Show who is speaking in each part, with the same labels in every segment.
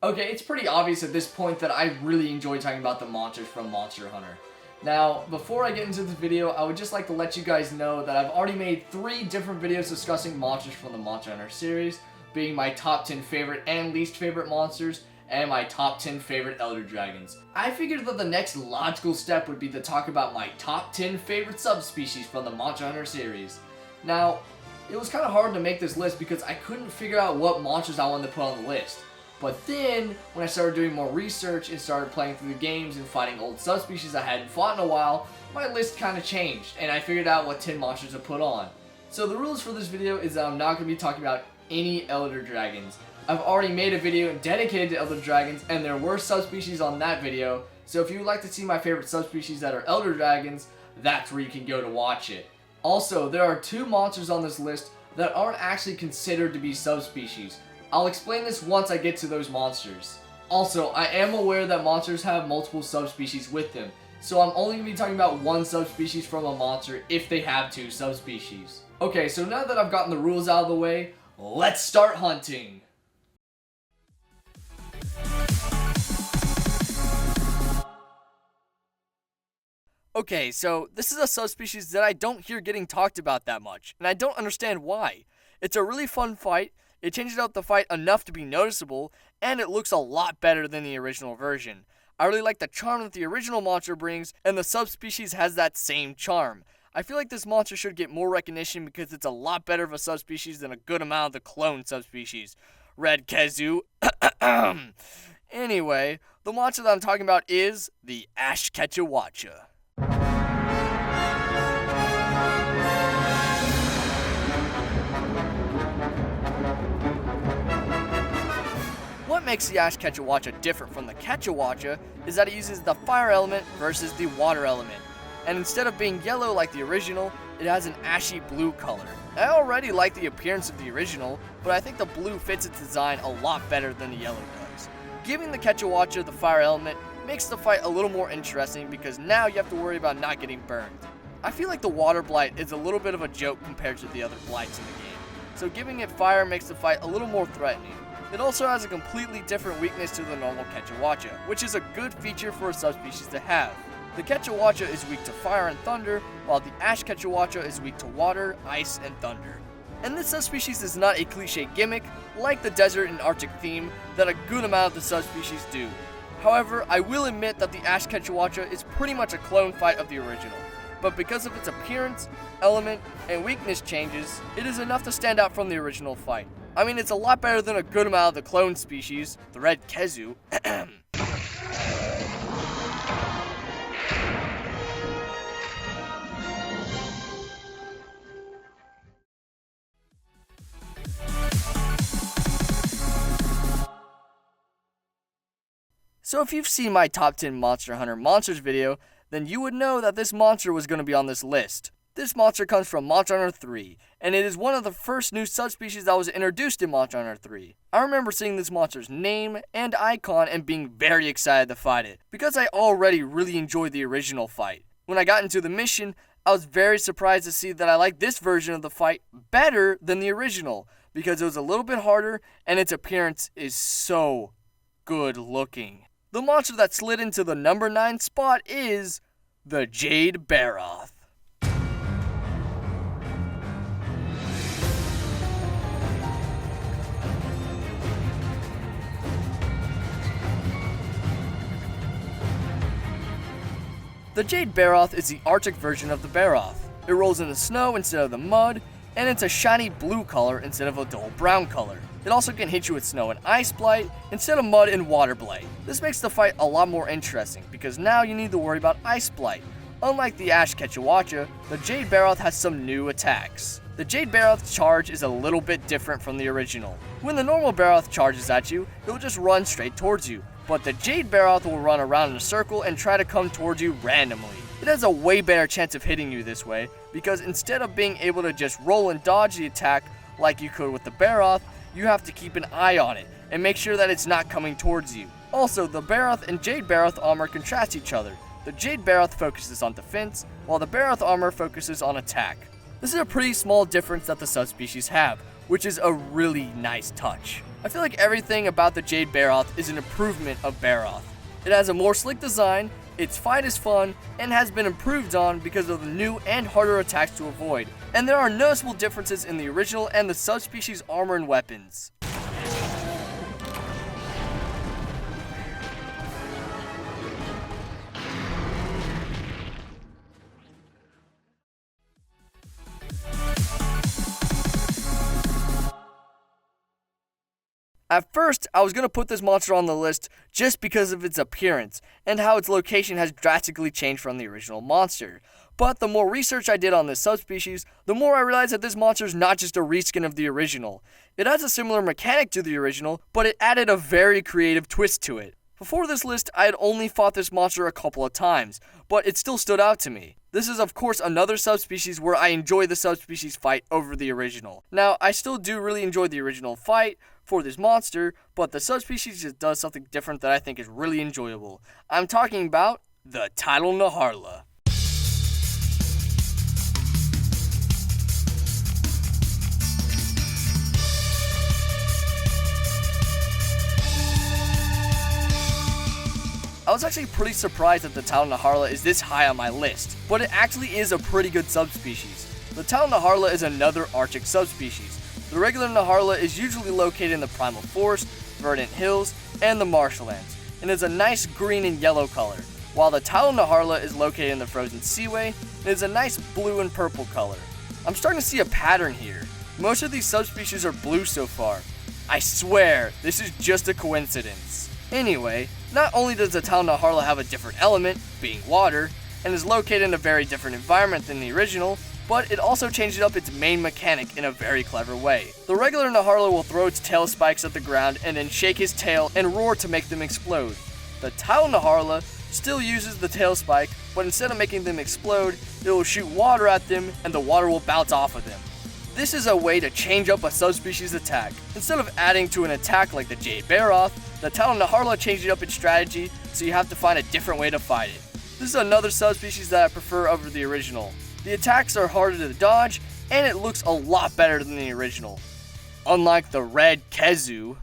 Speaker 1: Okay, it's pretty obvious at this point that I really enjoy talking about the monsters from Monster Hunter. Now, before I get into this video, I would just like to let you guys know that I've already made 3 different videos discussing monsters from the Monster Hunter series, being my top 10 favorite and least favorite monsters, and my top 10 favorite Elder Dragons. I figured that the next logical step would be to talk about my top 10 favorite subspecies from the Monster Hunter series. Now, it was kind of hard to make this list because I couldn't figure out what monsters I wanted to put on the list. But then, when I started doing more research and started playing through the games and fighting old subspecies I hadn't fought in a while, my list kind of changed, and I figured out what 10 monsters to put on. So the rules for this video is that I'm not going to be talking about any Elder Dragons. I've already made a video dedicated to Elder Dragons, and there were subspecies on that video, so if you would like to see my favorite subspecies that are Elder Dragons, that's where you can go to watch it. Also, there are 2 monsters on this list that aren't actually considered to be subspecies. I'll explain this once I get to those monsters. Also, I am aware that monsters have multiple subspecies with them, so I'm only going to be talking about 1 subspecies from a monster if they have 2 subspecies. Okay, so now that I've gotten the rules out of the way, let's start hunting! Okay, so this is a subspecies that I don't hear getting talked about that much, and I don't understand why. It's a really fun fight. It changes out the fight enough to be noticeable, and it looks a lot better than the original version. I really like the charm that the original monster brings, and the subspecies has that same charm. I feel like this monster should get more recognition because it's a lot better of a subspecies than a good amount of the clone subspecies. Red Kezu. Anyway, the monster that I'm talking about is the Wacha. What makes the Wacha different from the Wacha is that it uses the fire element versus the water element. And instead of being yellow like the original, it has an ashy blue color. I already like the appearance of the original, but I think the blue fits its design a lot better than the yellow does. Giving the Wacha the fire element makes the fight a little more interesting because now you have to worry about not getting burned. I feel like the water blight is a little bit of a joke compared to the other blights in the game, so giving it fire makes the fight a little more threatening. It also has a completely different weakness to the normal Wacha, which is a good feature for a subspecies to have. The Wacha is weak to fire and thunder, while the Wacha is weak to water, ice, and thunder. And this subspecies is not a cliche gimmick, like the desert and Arctic theme, that a good amount of the subspecies do. However, I will admit that the Wacha is pretty much a clone fight of the original, but because of its appearance, element, and weakness changes, it is enough to stand out from the original fight. I mean, it's a lot better than a good amount of the clone species, the Red Kezu. So if you've seen my top 10 Monster Hunter monsters video, then you would know that this monster was going to be on this list. This monster comes from Monster Hunter 3, and it is one of the first new subspecies that was introduced in Monster Hunter 3. I remember seeing this monster's name and icon and being very excited to fight it, because I already really enjoyed the original fight. When I got into the mission, I was very surprised to see that I liked this version of the fight better than the original, because it was a little bit harder and its appearance is so good looking. The monster that slid into the number 9 spot is the Jade Barroth. The Jade Barroth is the Arctic version of the Barroth. It rolls in the snow instead of the mud, and it's a shiny blue color instead of a dull brown color. It also can hit you with snow and ice blight instead of mud and water blight. This makes the fight a lot more interesting because now you need to worry about ice blight. Unlike the Wacha, the Jade Barroth has some new attacks. The Jade Barroth's charge is a little bit different from the original. When the normal Barroth charges at you, it will just run straight towards you. But the Jade Barroth will run around in a circle and try to come towards you randomly. It has a way better chance of hitting you this way, because instead of being able to just roll and dodge the attack like you could with the Barroth, you have to keep an eye on it and make sure that it's not coming towards you. Also, the Barroth and Jade Barroth armor contrast each other. The Jade Barroth focuses on defense, while the Barroth armor focuses on attack. This is a pretty small difference that the subspecies have, which is a really nice touch. I feel like everything about the Jade Barroth is an improvement of Barroth. It has a more slick design, its fight is fun, and has been improved on because of the new and harder attacks to avoid, and there are noticeable differences in the original and the subspecies armor and weapons. At first, I was going to put this monster on the list just because of its appearance and how its location has drastically changed from the original monster. But the more research I did on this subspecies, the more I realized that this monster is not just a reskin of the original. It has a similar mechanic to the original, but it added a very creative twist to it. Before this list, I had only fought this monster a couple of times, but it still stood out to me. This is of course another subspecies where I enjoy the subspecies fight over the original. Now, I still do really enjoy the original fight for this monster, but the subspecies just does something different that I think is really enjoyable. I'm talking about the Tidal Naharla. I was actually pretty surprised that the Tidal Naharla is this high on my list, but it actually is a pretty good subspecies. The Tidal Naharla is another Arctic subspecies. The regular Naharla is usually located in the primal forest, verdant hills, and the marshlands, and is a nice green and yellow color, while the Tidal Naharla is located in the frozen seaway and is a nice blue and purple color. I'm starting to see a pattern here. Most of these subspecies are blue so far. I swear, this is just a coincidence. Anyway, not only does the Tidal Naharla have a different element, being water, and is located in a very different environment than the original, but it also changed up its main mechanic in a very clever way. The regular Naharla will throw its tail spikes at the ground and then shake his tail and roar to make them explode. The Tidal Naharla still uses the tail spike, but instead of making them explode, it will shoot water at them and the water will bounce off of them. This is a way to change up a subspecies attack. Instead of adding to an attack like the Jade Barroth, the Tidal Naharla changed up its strategy, so you have to find a different way to fight it. This is another subspecies that I prefer over the original. The attacks are harder to dodge, and it looks a lot better than the original. Unlike the red Kezu,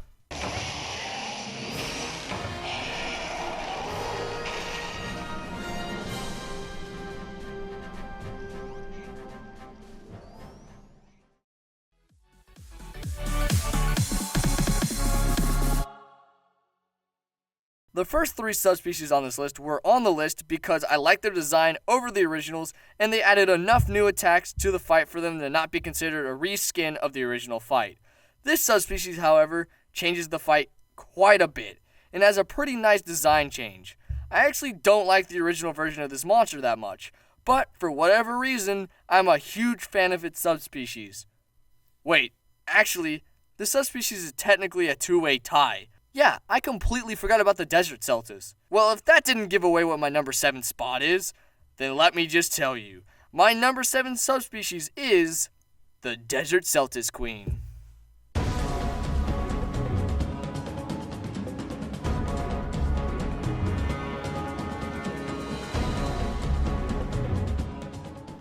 Speaker 1: the first three subspecies on this list were on the list because I liked their design over the originals and they added enough new attacks to the fight for them to not be considered a reskin of the original fight. This subspecies, however, changes the fight quite a bit and has a pretty nice design change. I actually don't like the original version of this monster that much, but for whatever reason, I'm a huge fan of its subspecies. Wait, actually, this subspecies is technically a two-way tie. Yeah, I completely forgot about the Desert SELTAS. Well, if that didn't give away what my number 7 spot is, then let me just tell you. My number 7 subspecies is the Desert SELTAS Queen.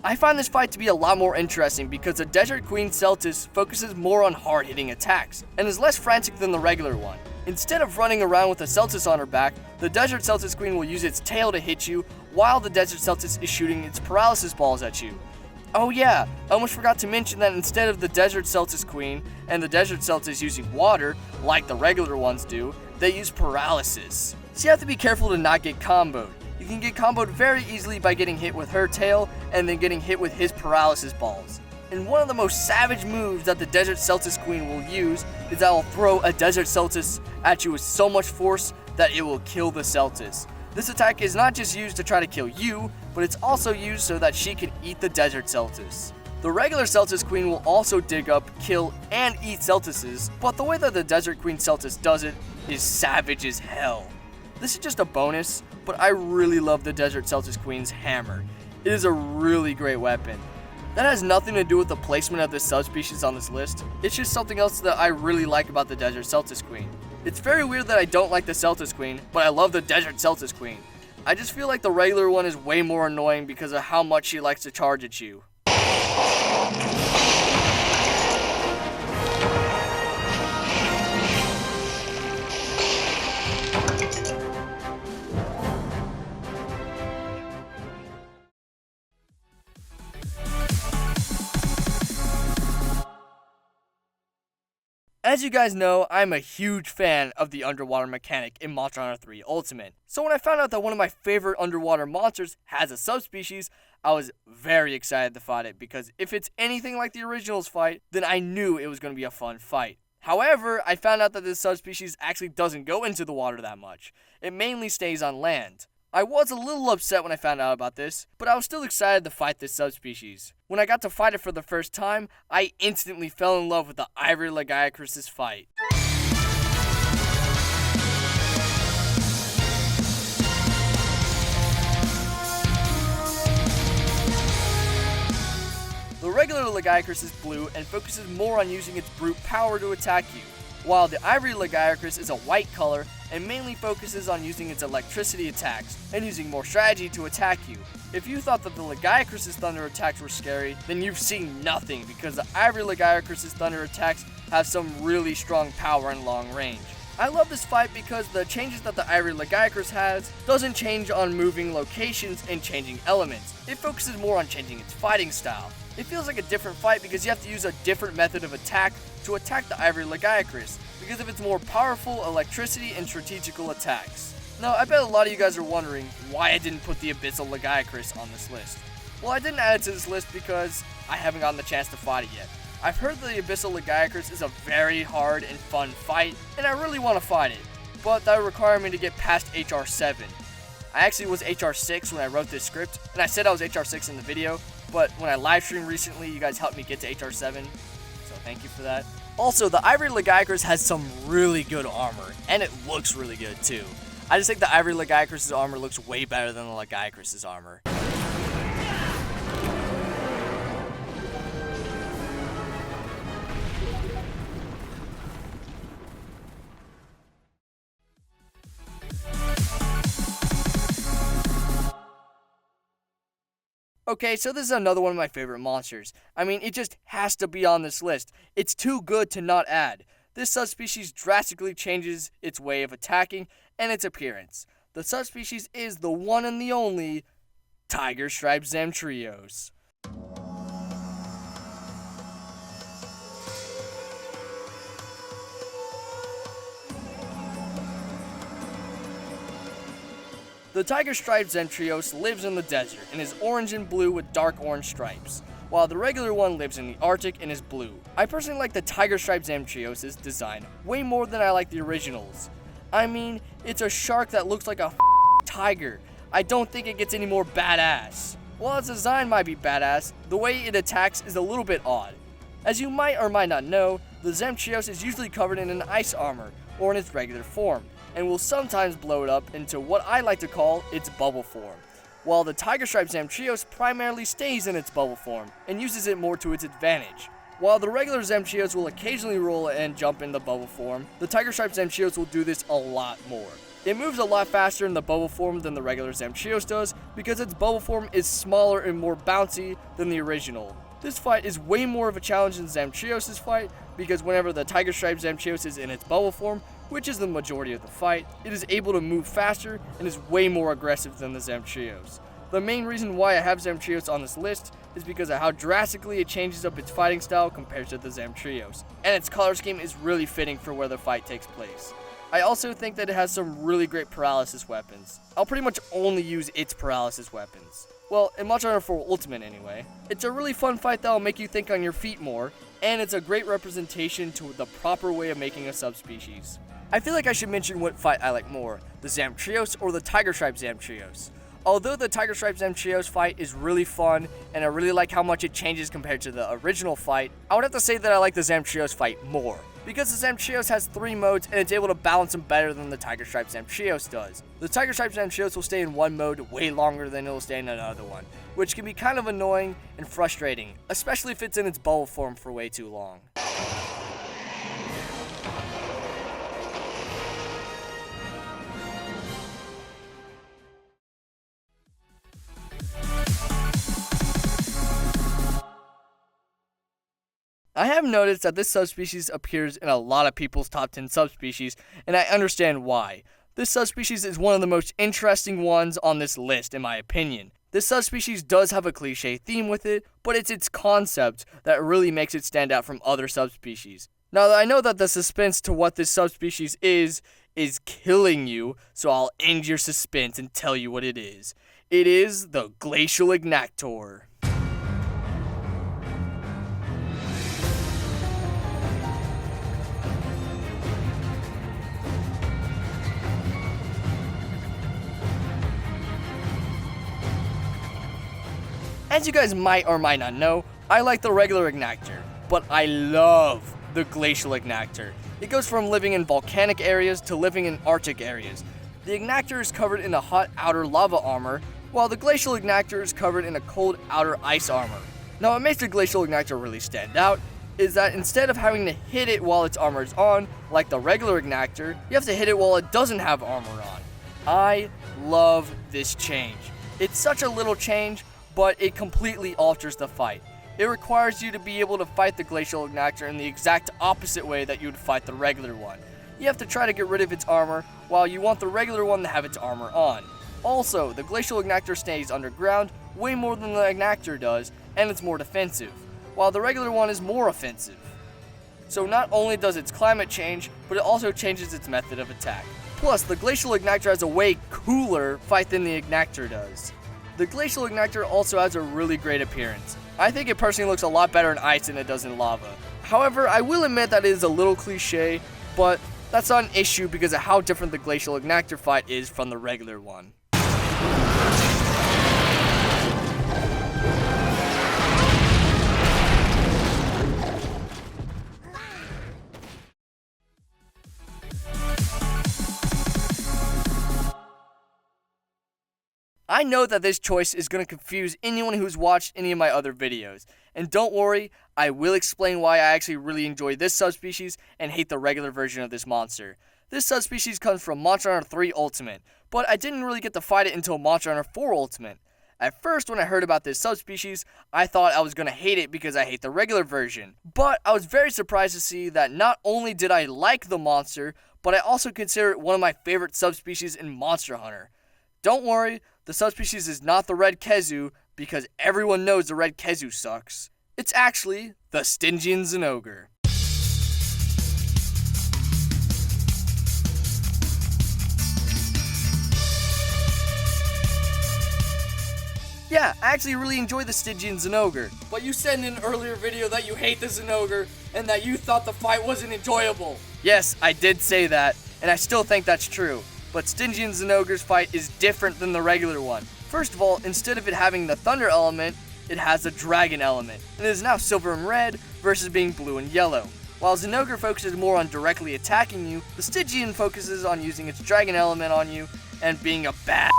Speaker 1: I find this fight to be a lot more interesting because the Desert Queen SELTAS focuses more on hard-hitting attacks and is less frantic than the regular one. Instead of running around with a SELTAS on her back, the Desert SELTAS Queen will use its tail to hit you while the Desert SELTAS is shooting its paralysis balls at you. Oh yeah, I almost forgot to mention that instead of the Desert SELTAS Queen and the Desert SELTAS using water, like the regular ones do, they use paralysis. So you have to be careful to not get comboed. You can get comboed very easily by getting hit with her tail and then getting hit with his paralysis balls. And one of the most savage moves that the Desert SELTAS Queen will use is that will throw a Desert SELTAS at you with so much force that it will kill the SELTAS. This attack is not just used to try to kill you, but it's also used so that she can eat the Desert SELTAS. The regular SELTAS Queen will also dig up, kill, and eat SELTASes, but the way that the Desert Queen SELTAS does it is savage as hell. This is just a bonus, but I really love the Desert SELTAS Queen's hammer. It is a really great weapon. That has nothing to do with the placement of this subspecies on this list. It's just something else that I really like about the Desert SELTAS Queen. It's very weird that I don't like the SELTAS Queen, but I love the Desert SELTAS Queen. I just feel like the regular one is way more annoying because of how much she likes to charge at you.
Speaker 2: As you guys know, I'm a huge fan of the underwater mechanic in Monster Hunter 3 Ultimate. So when I found out that one of my favorite underwater monsters has a subspecies, I was very excited to fight it, because if it's anything like the original's fight, then I knew it was going to be a fun fight. However, I found out that this subspecies actually doesn't go into the water that much. It mainly stays on land. I was a little upset when I found out about this, but I was still excited to fight this subspecies. When I got to fight it for the first time, I instantly fell in love with the Ivory LAGIACRUS' fight. The regular LAGIACRUS is blue and focuses more on using its brute power to attack you, while the Ivory LAGIACRUS is a white color and mainly focuses on using its electricity attacks and using more strategy to attack you. If you thought that the LAGIACRUS' thunder attacks were scary, then you've seen nothing, because the Ivory LAGIACRUS' thunder attacks have some really strong power and long range. I love this fight because the changes that the Ivory LAGIACRUS has doesn't change on moving locations and changing elements. It focuses more on changing its fighting style. It feels like a different fight because you have to use a different method of attack to attack the Ivory LAGIACRUS because of its more powerful electricity and strategical attacks. Now, I bet a lot of you guys are wondering why I didn't put the Abyssal LAGIACRUS on this list. Well, I didn't add it to this list because I haven't gotten the chance to fight it yet. I've heard the Abyssal LAGIACRUS is a very hard and fun fight, and I really want to fight it, but that would require me to get past HR 7. I actually was HR 6 when I wrote this script, and I said I was HR 6 in the video, but when I live streamed recently, you guys helped me get to HR 7, so thank you for that. Also, the Ivory LAGIACRUS has some really good armor, and it looks really good too. I just think the Ivory LAGIACRUS' armor looks way better than the LAGIACRUS' armor. Okay, so this is another one of my favorite monsters. I mean, it just has to be on this list. It's too good to not add. This subspecies drastically changes its way of attacking and its appearance. The subspecies is the one and the only TIGERSTRIPE ZAMTRIOS. The TIGERSTRIPE ZAMTRIOS lives in the desert and is orange and blue with dark orange stripes, while the regular one lives in the Arctic and is blue. I personally like the TIGERSTRIPE ZAMTRIOS' design way more than I like the originals. I mean, it's a shark that looks like a tiger. I don't think it gets any more badass. While its design might be badass, the way it attacks is a little bit odd. As you might or might not know, the ZAMTRIOS is usually covered in an ice armor, or in its regular form, and will sometimes blow it up into what I like to call its bubble form, while the TIGERSTRIPE ZAMTRIOS primarily stays in its bubble form and uses it more to its advantage. While the regular ZAMTRIOS will occasionally roll and jump in the bubble form, the TIGERSTRIPE ZAMTRIOS will do this a lot more. It moves a lot faster in the bubble form than the regular ZAMTRIOS does because its bubble form is smaller and more bouncy than the original. This fight is way more of a challenge than ZAMTRIOS' fight because whenever the TIGERSTRIPE ZAMTRIOS is in its bubble form, which is the majority of the fight, it is able to move faster and is way more aggressive than the ZAMTRIOS. The main reason why I have ZAMTRIOS on this list is because of how drastically it changes up its fighting style compared to the ZAMTRIOS, and its color scheme is really fitting for where the fight takes place. I also think that it has some really great paralysis weapons. I'll pretty much only use its paralysis weapons. Well, in Monster Hunter 4 Ultimate anyway. It's a really fun fight that will make you think on your feet more, and it's a great representation to the proper way of making a subspecies. I feel like I should mention what fight I like more, the ZAMTRIOS or the TIGERSTRIPE ZAMTRIOS. Although the TIGERSTRIPE ZAMTRIOS fight is really fun, and I really like how much it changes compared to the original fight, I would have to say that I like the ZAMTRIOS fight more. Because the ZAMTRIOS has 3 modes and it's able to balance them better than the TIGERSTRIPE ZAMTRIOS does. The TIGERSTRIPE ZAMTRIOS will stay in one mode way longer than it will stay in another one, which can be kind of annoying and frustrating, especially if it's in its bubble form for way too long. I have noticed that this subspecies appears in a lot of people's top 10 subspecies, and I understand why. This subspecies is one of the most interesting ones on this list, in my opinion. This subspecies does have a cliche theme with it, but it's its concept that really makes it stand out from other subspecies. Now, I know that the suspense to what this subspecies is killing you, so I'll end your suspense and tell you what it is. It is the Glacial Agnaktor. As you guys might or might not know, I like the regular Agnaktor, but I love the Glacial Agnaktor. It goes from living in volcanic areas to living in Arctic areas. The Agnaktor is covered in a hot outer lava armor, while the Glacial Agnaktor is covered in a cold outer ice armor. Now what makes the Glacial Agnaktor really stand out is that instead of having to hit it while its armor is on, like the regular Agnaktor, you have to hit it while it doesn't have armor on. I love this change. It's such a little change, but it completely alters the fight. It requires you to be able to fight the Glacial Agnaktor in the exact opposite way that you would fight the regular one. You have to try to get rid of its armor, while you want the regular one to have its armor on. Also, the Glacial Agnaktor stays underground way more than the Agnaktor does, and it's more defensive, while the regular one is more offensive. So not only does its climate change, but it also changes its method of attack. Plus, the Glacial Agnaktor has a way cooler fight than the Agnaktor does. The Glacial Agnaktor also has a really great appearance. I think it personally looks a lot better in ice than it does in lava. However, I will admit that it is a little cliche, but that's not an issue because of how different the Glacial Agnaktor fight is from the regular one. I know that this choice is going to confuse anyone who's watched any of my other videos, and don't worry, I will explain why I actually really enjoy this subspecies and hate the regular version of this monster. This subspecies comes from Monster Hunter 3 Ultimate, but I didn't really get to fight it until Monster Hunter 4 Ultimate. At first, when I heard about this subspecies, I thought I was going to hate it because I hate the regular version, but I was very surprised to see that not only did I like the monster, but I also consider it one of my favorite subspecies in Monster Hunter. Don't worry, the subspecies is not the red Kezu, because everyone knows the red Kezu sucks. It's actually the Stygian Zinogre. Yeah, I actually really enjoy the Stygian Zinogre. But you said in an earlier video that you hate the Zinogre and that you thought the fight wasn't enjoyable. Yes, I did say that, and I still think that's true. But Stygian Zinogre's fight is different than the regular one. First of all, instead of it having the thunder element, it has a dragon element, and it is now silver and red versus being blue and yellow. While Zinogre focuses more on directly attacking you, the Stygian focuses on using its dragon element on you and being a bad.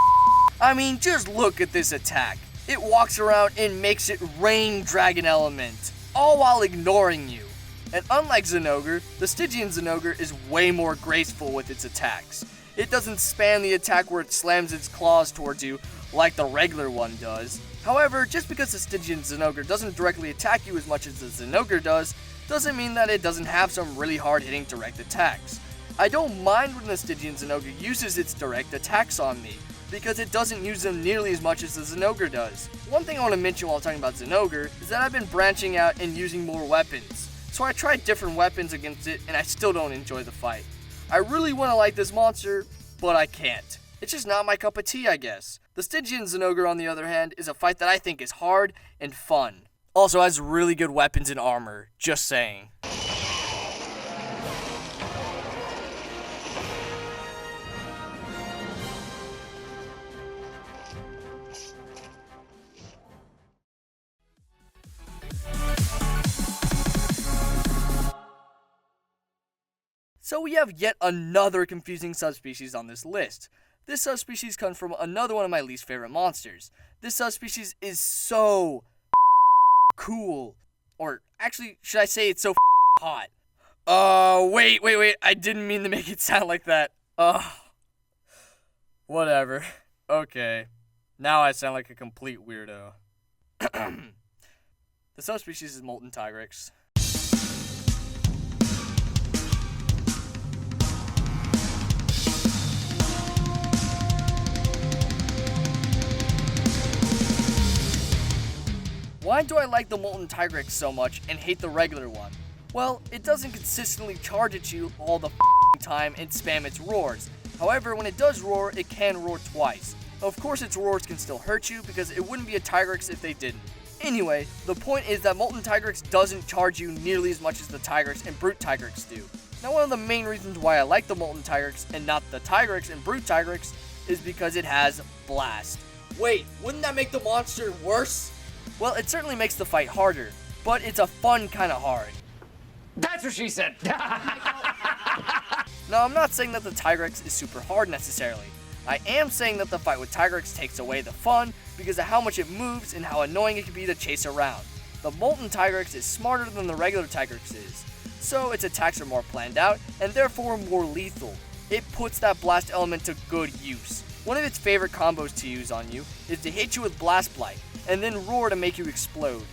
Speaker 2: I mean, just look at this attack. It walks around and makes it rain dragon element, all while ignoring you. And unlike Zinogre, the Stygian Zinogre is way more graceful with its attacks. It doesn't spam the attack where it slams its claws towards you like the regular one does. However, just because the Stygian Zinogre doesn't directly attack you as much as the Zinogre does, doesn't mean that it doesn't have some really hard-hitting direct attacks. I don't mind when the Stygian Zinogre uses its direct attacks on me, because it doesn't use them nearly as much as the Zinogre does. One thing I want to mention while talking about Zinogre is that I've been branching out and using more weapons. So I tried different weapons against it, and I still don't enjoy the fight. I really want to like this monster, but I can't. It's just not my cup of tea, I guess. The Stygian Zinogre, on the other hand, is a fight that I think is hard and fun. Also has really good weapons and armor, just saying. So we have yet another confusing subspecies on this list. This subspecies comes from another one of my least favorite monsters. This subspecies is so cool. Or actually, should I say it's so hot? Wait, I didn't mean to make it sound like that. Whatever. Okay. Now I sound like a complete weirdo. The subspecies is Molten Tigrex. Why do I like the Molten Tigrex so much and hate the regular one? Well, it doesn't consistently charge at you all the time and spam its roars. However, when it does roar, it can roar twice. Of course, its roars can still hurt you because it wouldn't be a Tigrex if they didn't. Anyway, the point is that Molten Tigrex doesn't charge you nearly as much as the Tigrex and Brute Tigrex do. Now, one of the main reasons why I like the Molten Tigrex and not the Tigrex and Brute Tigrex is because it has Blast.
Speaker 3: Wait, wouldn't that make the monster worse?
Speaker 2: Well, it certainly makes the fight harder, but it's a fun kind of hard.
Speaker 3: That's what she said.
Speaker 2: Now, I'm not saying that the Tigrex is super hard necessarily. I am saying that the fight with Tigrex takes away the fun because of how much it moves and how annoying it can be to chase around. The Molten Tigrex is smarter than the regular Tigrex is, so its attacks are more planned out and therefore more lethal. It puts that blast element to good use. One of its favorite combos to use on you is to hit you with Blast Blight and then roar to make you explode.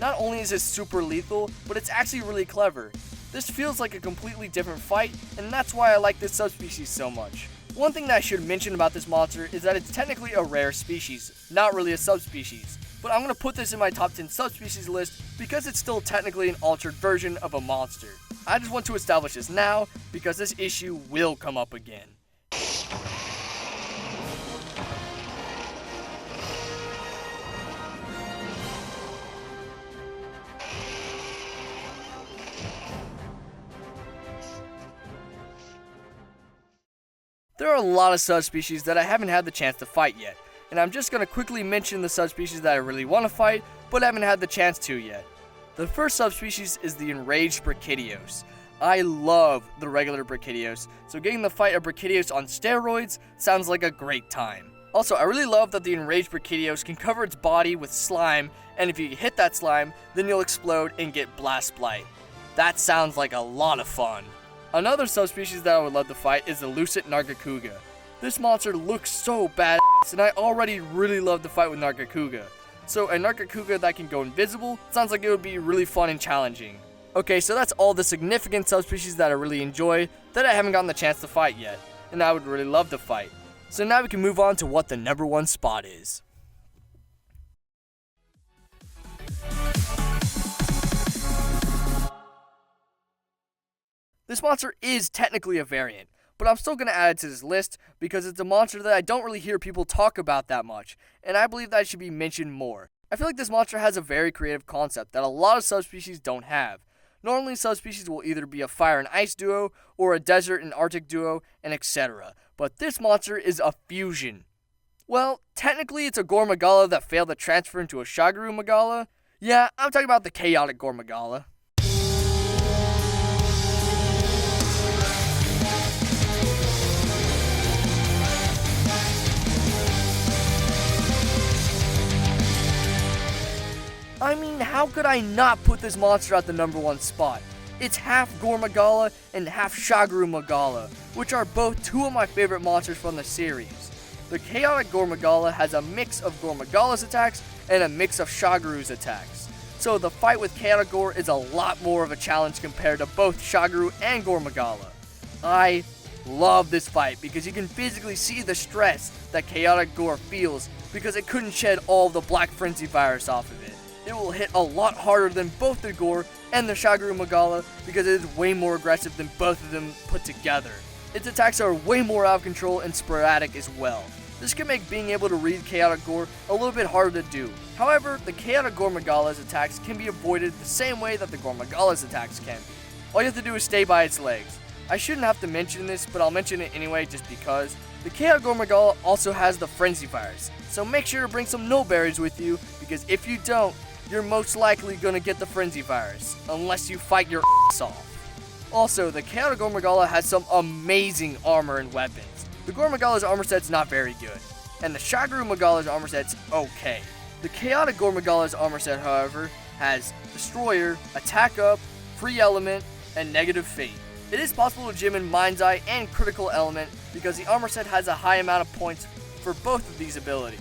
Speaker 2: Not only is this super lethal, but it's actually really clever. This feels like a completely different fight, and that's why I like this subspecies so much. One thing that I should mention about this monster is that it's technically a rare species, not really a subspecies. But I'm going to put this in my top 10 subspecies list because it's still technically an altered version of a monster. I just want to establish this now because this issue will come up again. There are a lot of subspecies that I haven't had the chance to fight yet, and I'm just going to quickly mention the subspecies that I really want to fight, but haven't had the chance to yet. The first subspecies is the Enraged Brachydios. I love the regular Brachydios, so getting the fight of Brachydios on steroids sounds like a great time. Also, I really love that the Enraged Brachydios can cover its body with slime, and if you hit that slime, then you'll explode and get Blast Blight. That sounds like a lot of fun. Another subspecies that I would love to fight is the Lucid Nargacuga. This monster looks so badass, and I already really love to fight with Nargacuga. So a Nargacuga that can go invisible sounds like it would be really fun and challenging. Okay, so that's all the significant subspecies that I really enjoy that I haven't gotten the chance to fight yet, and I would really love to fight. So now we can move on to what the number one spot is. This monster is technically a variant, but I'm still going to add it to this list because it's a monster that I don't really hear people talk about that much, and I believe that it should be mentioned more. I feel like this monster has a very creative concept that a lot of subspecies don't have. Normally, subspecies will either be a fire and ice duo, or a desert and arctic duo, and etc. But this monster is a fusion. Well, technically it's a Gore Magala that failed to transfer into a Shagaru Magala. Yeah, I'm talking about the chaotic Gore Magala. I mean, how could I not put this monster at the number one spot? It's half Gore Magala and half Shagaru Magala, which are both two of my favorite monsters from the series. The chaotic Gore Magala has a mix of Gore Magala's attacks and a mix of Shagaru's attacks. So the fight with Chaotic Gore is a lot more of a challenge compared to both Shagaru and Gore Magala. I love this fight because you can physically see the stress that Chaotic Gore feels because it couldn't shed all the Black Frenzy virus off of it. It will hit a lot harder than both the Gore and the Shagaru Magala because it is way more aggressive than both of them put together. Its attacks are way more out of control and sporadic as well. This can make being able to read Chaotic Gore a little bit harder to do. However, the Chaotic Gore Magala's attacks can be avoided the same way that the Gore Magala's attacks can be. All you have to do is stay by its legs. I shouldn't have to mention this, but I'll mention it anyway just because. The Chaotic Gore Magala also has the Frenzy virus, so make sure to bring some null berries with you because if you don't, you're most likely gonna get the Frenzy virus, unless you fight your ass off. Also, the Chaotic Gore Magala has some amazing armor and weapons. The Gore Magala's armor set's not very good, and the Shagaru Magala's armor set's okay. The Chaotic Gore Magala's armor set, however, has Destroyer, Attack Up, Free Element, and Negative Fate. It is possible to gym in Mind's Eye and Critical Element because the armor set has a high amount of points for both of these abilities.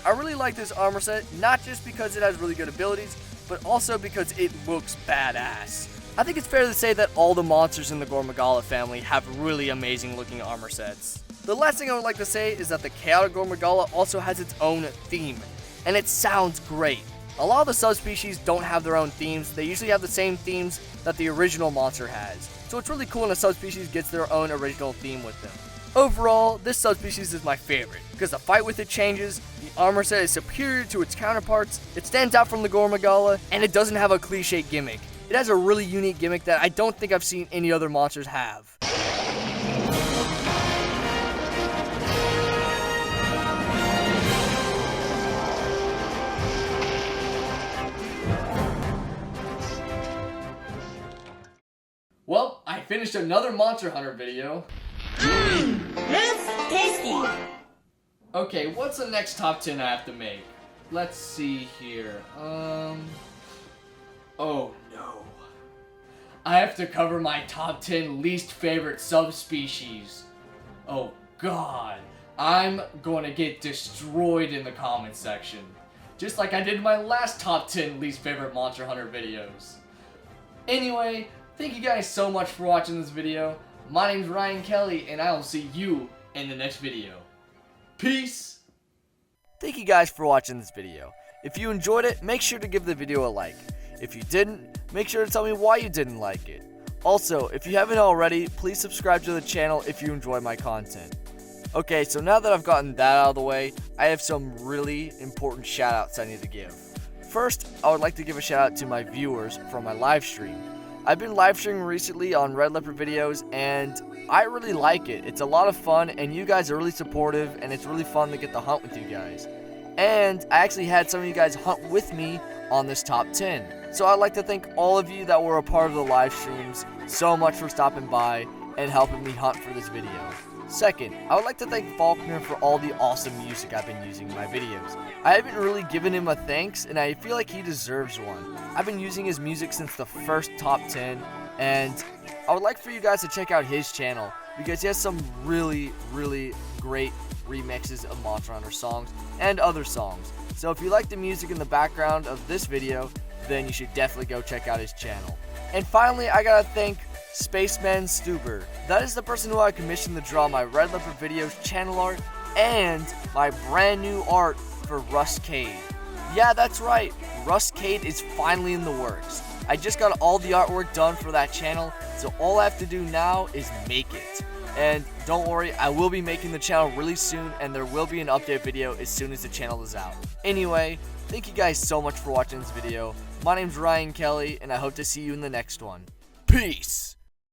Speaker 2: I really like this armor set, not just because it has really good abilities, but also because it looks badass. I think it's fair to say that all the monsters in the Gore Magala family have really amazing looking armor sets. The last thing I would like to say is that the Chaotic Gore Magala also has its own theme, and it sounds great. A lot of the subspecies don't have their own themes, they usually have the same themes that the original monster has. So it's really cool when a subspecies gets their own original theme with them. Overall, this subspecies is my favorite, because the fight with it changes, the armor set is superior to its counterparts, it stands out from the Gore Magala, and it doesn't have a cliche gimmick. It has a really unique gimmick that I don't think I've seen any other monsters have.
Speaker 1: Well, I finished another Monster Hunter video.
Speaker 4: That's tasty.
Speaker 1: Okay, what's the next top 10 I have to make? Let's see here. Oh no. I have to cover my top 10 least favorite subspecies. Oh god. I'm going to get destroyed in the comments section. Just like I did in my last top 10 least favorite Monster Hunter videos. Anyway, thank you guys so much for watching this video. My name's Ryan Kelly, and I will see you in the next video. Peace!
Speaker 2: Thank you guys for watching this video. If you enjoyed it, make sure to give the video a like. If you didn't, make sure to tell me why you didn't like it. Also, if you haven't already, please subscribe to the channel if you enjoy my content. Okay, so now that I've gotten that out of the way, I have some really important shoutouts I need to give. First, I would like to give a shout out to my viewers from my live stream. I've been live streaming recently on Redleopardvideos, and I really like it. It's a lot of fun, and you guys are really supportive, and it's really fun to get to hunt with you guys. And I actually had some of you guys hunt with me on this top 10. So I'd like to thank all of you that were a part of the live streams so much for stopping by and helping me hunt for this video. Second, I would like to thank Faulkner for all the awesome music I've been using in my videos. I haven't really given him a thanks, and I feel like he deserves one. I've been using his music since the first top 10, and I would like for you guys to check out his channel, because he has some really, really great remixes of Monster Hunter songs and other songs. So if you like the music in the background of this video, then you should definitely go check out his channel. And finally, I gotta thank Spaceman Stuber. That is the person who I commissioned to draw my Redleopardvideos channel art and my brand new art for Rustcade. Yeah, that's right, Rustcade is finally in the works. I just got all the artwork done for that channel, so all I have to do now is make it. And don't worry, I will be making the channel really soon, and there will be an update video as soon as the channel is out. Anyway, thank you guys so much for watching this video. My name's Ryan Kelly, and I hope to see you in the next one. Peace!